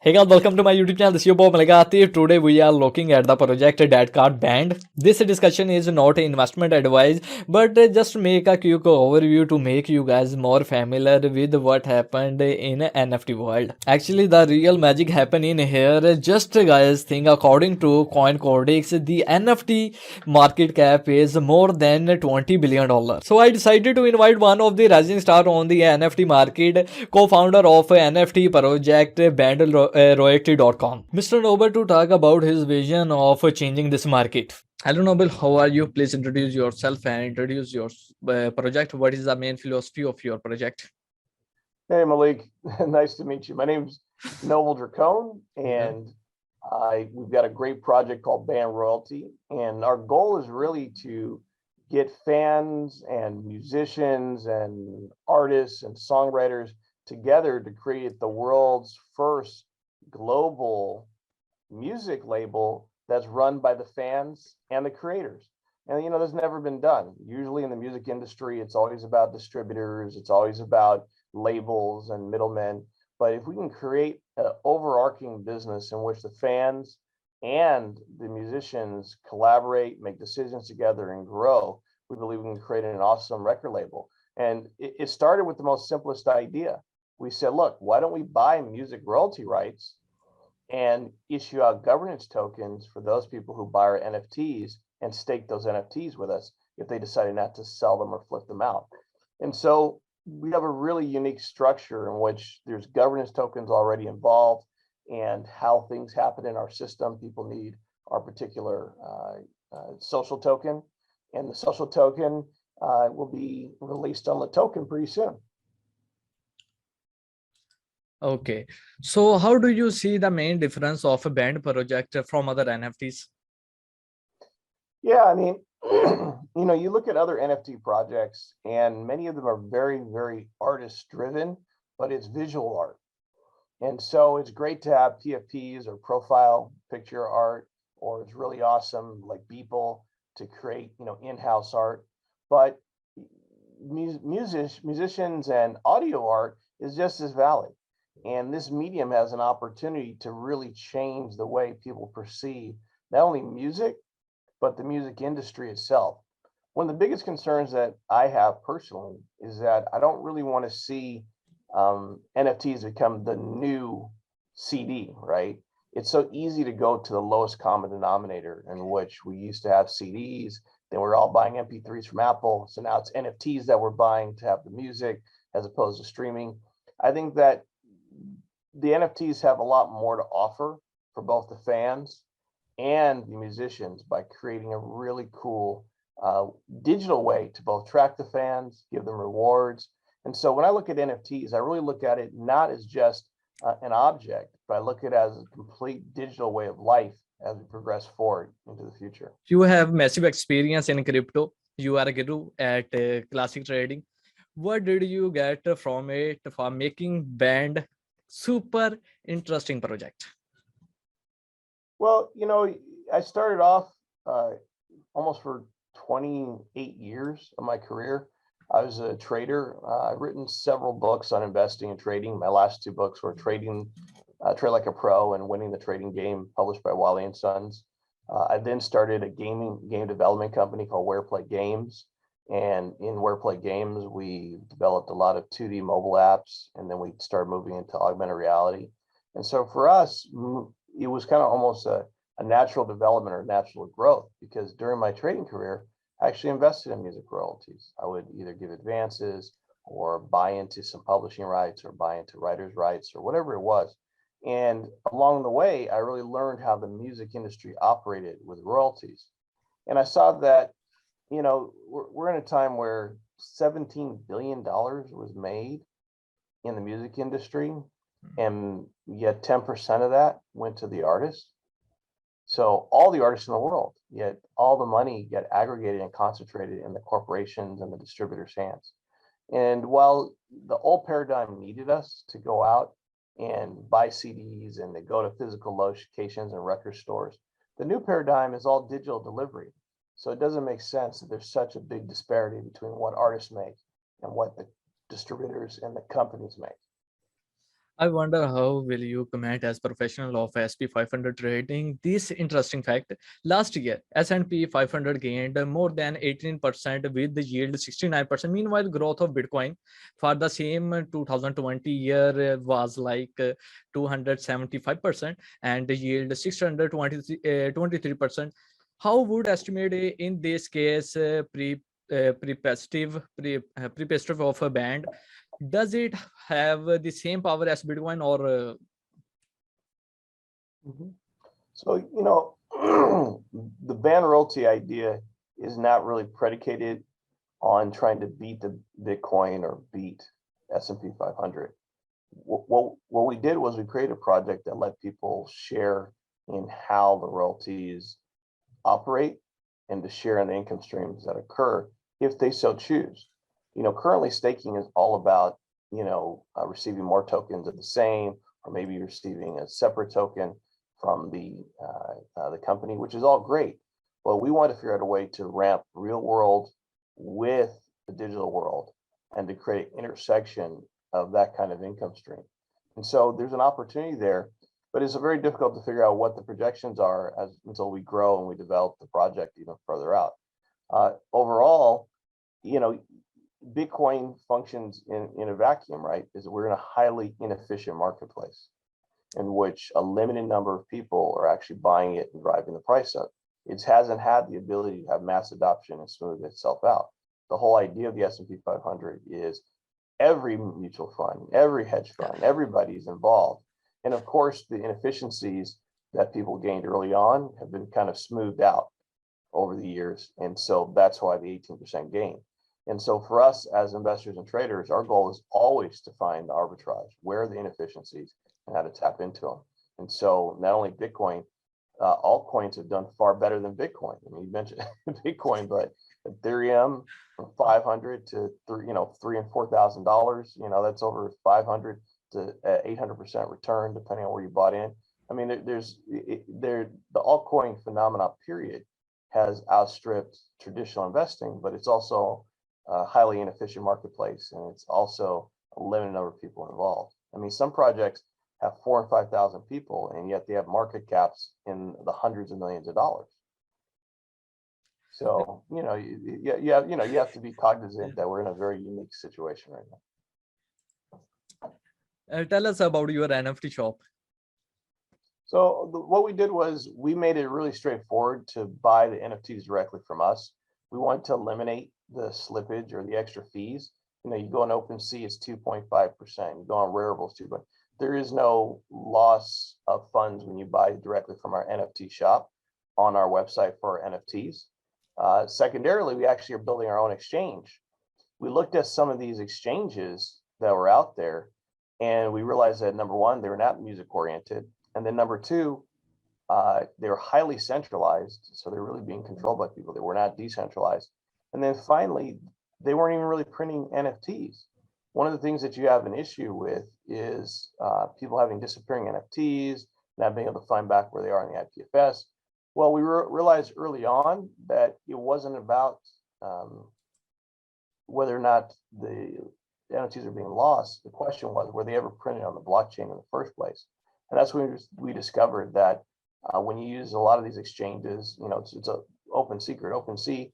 Hey guys, welcome to my YouTube channel. This is your boy Malik. Today we are looking at the project that got banned. This discussion is not investment advice, but just make a quick overview to make you guys more familiar with what happened in NFT world. Actually, the real magic happened in here. Just guys think according to CoinCodex, the NFT market cap is more than $20 billion. So I decided to invite one of the rising star on the NFT market, co-founder of NFT project royalty.com, Mr. Noble, to talk about his vision of changing this market. Hello Noble, how are you? Please introduce yourself and introduce your project. What is the main philosophy of your project? Hey Malik, nice to meet you. My name's Noble DraKoln, and we've got a great project called Royalty, and our goal is really to get fans and musicians and artists and songwriters together to create the world's first global music label that's run by the fans and the creators. And you know, that's never been done. Usually in the music industry, it's always about distributors, it's always about labels and middlemen. But if we can create an overarching business in which the fans and the musicians collaborate, make decisions together, and grow, we believe we can create an awesome record label. And it started with the most simplest idea. We said, look, why don't we buy music royalty rights and issue out governance tokens for those people who buy our NFTs and stake those NFTs with us if they decided not to sell them or flip them out. And so we have a really unique structure in which there's governance tokens already involved, and how things happen in our system. People need our particular social token, and the social token will be released on LATOKEN pretty soon. Okay, so how do you see the main difference of a band project from other NFTs? Yeah, I mean, you know, you look at other NFT projects, and many of them are very, very artist driven, but it's visual art. And so it's great to have PFPs or profile picture art, or it's really awesome like Beeple to create, you know, in-house art. But musicians and audio art is just as valid. And this medium has an opportunity to really change the way people perceive not only music, but the music industry itself. One of the biggest concerns that I have personally is that I don't really want to see NFTs become the new CD, right? It's so easy to go to the lowest common denominator, in which we used to have CDs, then we're all buying MP3s from Apple. So now it's NFTs that we're buying to have the music as opposed to streaming. I think that the NFTs have a lot more to offer for both the fans and the musicians by creating a really cool digital way to both track the fans, give them rewards. And so when I look at NFTs, I really look at it not as just an object, but I look at it as a complete digital way of life as we progress forward into the future. You have massive experience in crypto. You are a guru at classic trading. What did you get from it for making band super interesting project? Well, you know, I started off almost for 28 years of my career. I was a trader. I've written several books on investing and trading. My last two books were Trade Like a Pro and Winning the Trading Game, published by Wiley & Sons. I then started a game development company called Where Play Games. And in Where Play Games, we developed a lot of 2D mobile apps, and then we started moving into augmented reality. And so for us, it was kind of almost a natural development or natural growth, because during my trading career, I actually invested in music royalties. I would either give advances or buy into some publishing rights or buy into writers' rights or whatever it was. And along the way, I really learned how the music industry operated with royalties. And I saw that, you know, we're in a time where $17 billion was made in the music industry, and yet 10% of that went to the artists. So all the artists in the world, yet all the money get aggregated and concentrated in the corporations and the distributors' hands. And while the old paradigm needed us to go out and buy CDs and to go to physical locations and record stores, the new paradigm is all digital delivery. So it doesn't make sense that there's such a big disparity between what artists make and what the distributors and the companies make. I wonder how will you comment as professional of SP 500 trading this interesting fact. Last year, S&P 500 gained more than 18% with the yield 69%. Meanwhile, growth of Bitcoin for the same 2020 year was like 275% and the yield 623%. How would estimate in this case preparative of a band? Does it have the same power as Bitcoin or Mhm. So, the ban royalty idea is not really predicated on trying to beat the Bitcoin or beat S&P 500. What we did was we created a project that let people share in how the royalties operate and to share in the income streams that occur if they so choose. Currently staking is all about, receiving more tokens of the same, or maybe receiving a separate token from the company, which is all great. But we want to figure out a way to ramp real world with the digital world and to create intersection of that kind of income stream. And so there's an opportunity there, but it's very difficult to figure out what the projections are until we grow and we develop the project even further out. Overall, Bitcoin functions in a vacuum, right? Is we're in a highly inefficient marketplace in which a limited number of people are actually buying it and driving the price up. It hasn't had the ability to have mass adoption and smooth itself out. The whole idea of the S&P 500 is every mutual fund, every hedge fund, everybody's involved. And of course, the inefficiencies that people gained early on have been kind of smoothed out over the years. And so that's why the 18% gain. And so for us as investors and traders, our goal is always to find the arbitrage, where are the inefficiencies and how to tap into them. And so not only Bitcoin, altcoins have done far better than Bitcoin. I mean, you mentioned Bitcoin, but Ethereum from 500 to $3,000 and $4,000, that's over 500 to 800% return, depending on where you bought in. I mean, the altcoin phenomena period has outstripped traditional investing, but it's also a highly inefficient marketplace, and it's also a limited number of people involved. I mean, some projects have 4,000 and 5,000 people, and yet they have market caps in the hundreds of millions of dollars. So, you have to be cognizant that we're in a very unique situation right now. tell us about your NFT shop? So what we did was we made it really straightforward to buy the NFTs directly from us. We wanted to eliminate the slippage or the extra fees. You go on OpenSea, it's 2.5%. You go on Raribles, 2%. There is no loss of funds when you buy directly from our NFT shop on our website for our NFTs. Secondarily, we actually are building our own exchange. We looked at some of these exchanges that were out there, and we realized that number one, they were not music oriented. And then number two, they were highly centralized. So they're really being controlled by people. They were not decentralized. And then finally, they weren't even really printing NFTs. One of the things that you have an issue with is people having disappearing NFTs, not being able to find back where they are in the IPFS. Well, we realized early on that it wasn't about whether or not the NFTs are being lost. The question was, were they ever printed on the blockchain in the first place? And that's when we discovered that when you use a lot of these exchanges, it's an open secret. OpenSea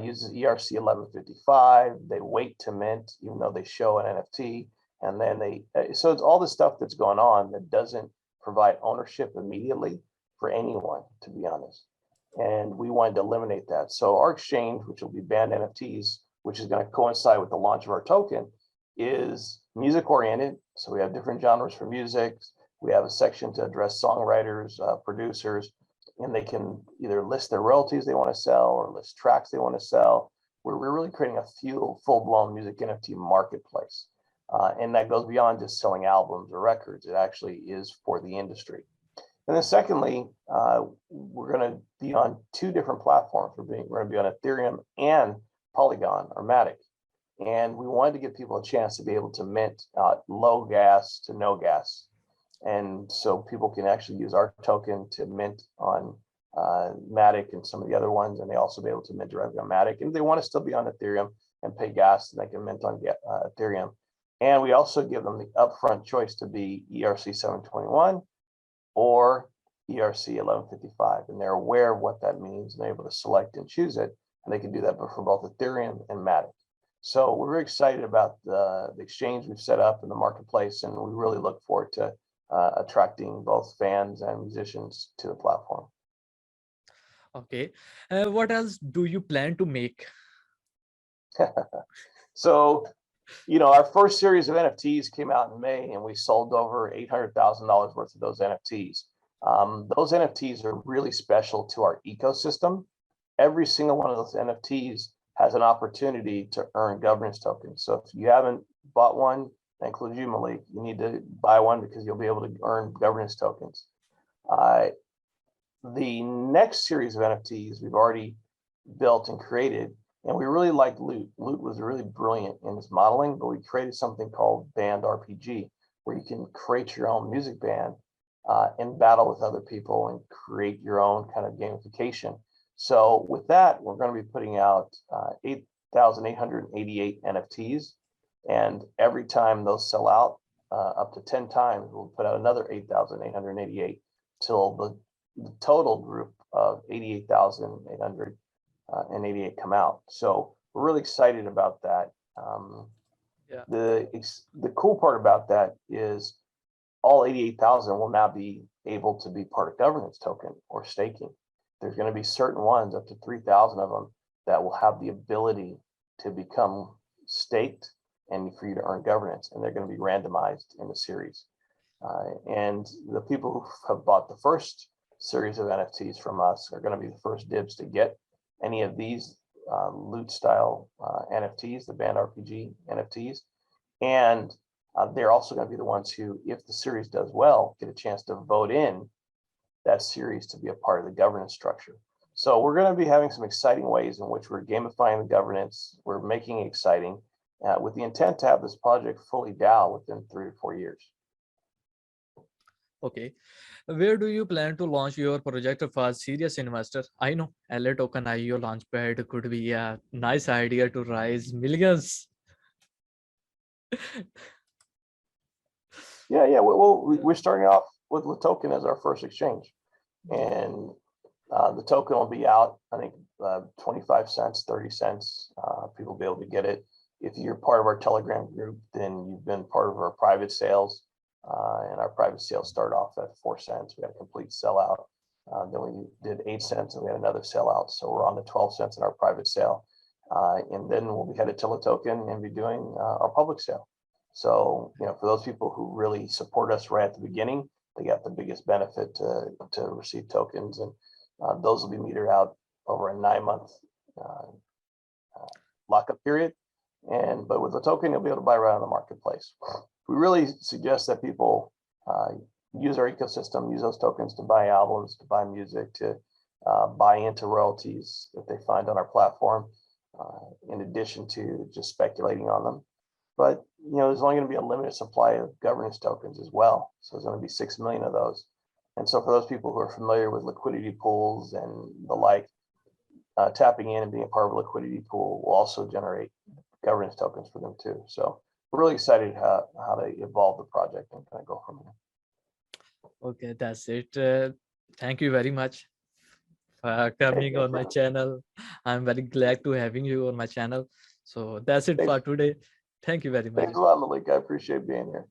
uses ERC 1155. They wait to mint, even though they show an NFT. And then so it's all the stuff that's going on that doesn't provide ownership immediately for anyone, to be honest. And we wanted to eliminate that. So our exchange, which will be banned NFTs, which is going to coincide with the launch of our token, is music oriented. So we have different genres for music. We have a section to address songwriters, producers, and they can either list their royalties they want to sell or list tracks they want to sell. We're really creating a full-blown music NFT marketplace. And that goes beyond just selling albums or records. It actually is for the industry. And then secondly, we're going to be on two different platforms. We're going to be on Ethereum and Polygon or Matic. And we wanted to give people a chance to be able to mint low gas to no gas. And so people can actually use our token to mint on Matic and some of the other ones, and they also be able to mint directly on Matic. And if they want to still be on Ethereum and pay gas, then they can mint on Ethereum. And we also give them the upfront choice to be ERC 721 or ERC 1155. And they're aware of what that means and they're able to select and choose it. And they can do that for both Ethereum and Matic. So we're very excited about the exchange we've set up in the marketplace, and we really look forward to attracting both fans and musicians to the platform. Okay. What else do you plan to make? So, our first series of NFTs came out in May, and we sold over $800,000 worth of those NFTs. Those NFTs are really special to our ecosystem. Every single one of those NFTs has an opportunity to earn governance tokens. So if you haven't bought one, that includes you, Malik, you need to buy one because you'll be able to earn governance tokens. The next series of NFTs we've already built and created, and we really liked Loot. Loot was really brilliant in its modeling, but we created something called Band RPG, where you can create your own music band and battle with other people and create your own kind of gamification. So with that, we're going to be putting out 8,888 NFTs. And every time those sell out, up to 10 times, we'll put out another 8,888 till the total group of 88,888 come out. So we're really excited about that. Yeah. The cool part about that is all 88,000 will now be able to be part of governance token or staking. There's going to be certain ones, up to 3,000 of them, that will have the ability to become staked and for you to earn governance, and they're going to be randomized in the series. And the people who have bought the first series of NFTs from us are going to be the first dibs to get any of these loot style NFTs, the Band RPG NFTs. And they're also going to be the ones who, if the series does well, get a chance to vote in that series to be a part of the governance structure. So we're going to be having some exciting ways in which we're gamifying the governance. We're making it exciting with the intent to have this project fully DAO within 3 or 4 years. Okay. Where do you plan to launch your project for serious investor? I know LATOKEN IO launchpad could be a nice idea to raise millions. Yeah. Well, we're starting off with LATOKEN as our first exchange. And the token will be out, I think, 25 cents, 30 cents. People will be able to get it. If you're part of our Telegram group, then you've been part of our private sales. And our private sales start off at 4 cents. We had a complete sellout. Then we did 8 cents and we had another sellout. So we're on to 12 cents in our private sale. And then we'll be headed to LATOKEN and be doing our public sale. So, for those people who really support us right at the beginning, they got the biggest benefit to receive tokens. And those will be metered out over a 9-month lockup period. But with LATOKEN, you'll be able to buy right on the marketplace. We really suggest that people use our ecosystem, use those tokens to buy albums, to buy music, to buy into royalties that they find on our platform, in addition to just speculating on them. But there's only going to be a limited supply of governance tokens as well. So there's going to be 6 million of those. And so for those people who are familiar with liquidity pools and the like, tapping in and being a part of a liquidity pool will also generate governance tokens for them too. So we're really excited how to evolve the project and kind of go from there. Okay, that's it. Thank you very much for coming on my channel. I'm very glad to having you on my channel. So that's it for today. Thank you very much. Thanks a lot, Malik. I appreciate being here.